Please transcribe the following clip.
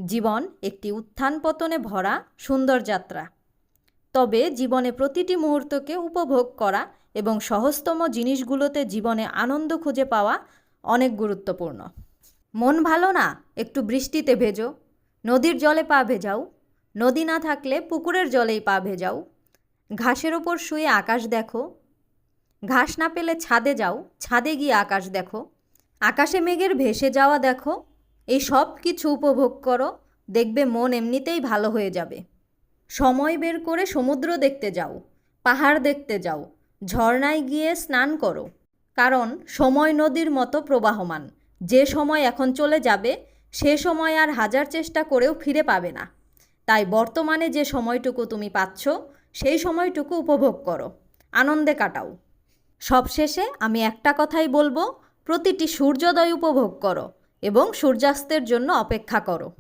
জীবন একটি উত্থান পতনে ভরা সুন্দর যাত্রা। তবে জীবনে প্রতিটি মুহূর্তকে উপভোগ করা এবং সহজতম জিনিসগুলোতে জীবনে আনন্দ খুঁজে পাওয়া অনেক গুরুত্বপূর্ণ। মন ভালো না? একটু বৃষ্টিতে ভেজো, নদীর জলে পা ভেজাও, নদী না থাকলে পুকুরের জলেই পা ভেজাও, ঘাসের ওপর শুয়ে আকাশ দেখো, ঘাস না পেলে ছাদে যাও, ছাদে গিয়ে আকাশ দেখো, আকাশে মেঘের ভেসে যাওয়া দেখো। এই সব কিছু উপভোগ করো, দেখবে মন এমনিতেই ভালো হয়ে যাবে। সময় বের করে সমুদ্র দেখতে যাও, পাহাড় দেখতে যাও, ঝর্ণায় গিয়ে স্নান করো। কারণ সময় নদীর মতো প্রবাহমান। যে সময় এখন চলে যাবে সে সময় আর হাজার চেষ্টা করেও ফিরে পাবে না। তাই বর্তমানে যে সময়টুকু তুমি পাচ্ছ সেই সময়টুকু উপভোগ করো, আনন্দে কাটাও। সবশেষে আমি একটা কথাই বলবো, প্রতিটি সূর্যোদয় উপভোগ করো এবং সূর্যাস্তের জন্য অপেক্ষা করো।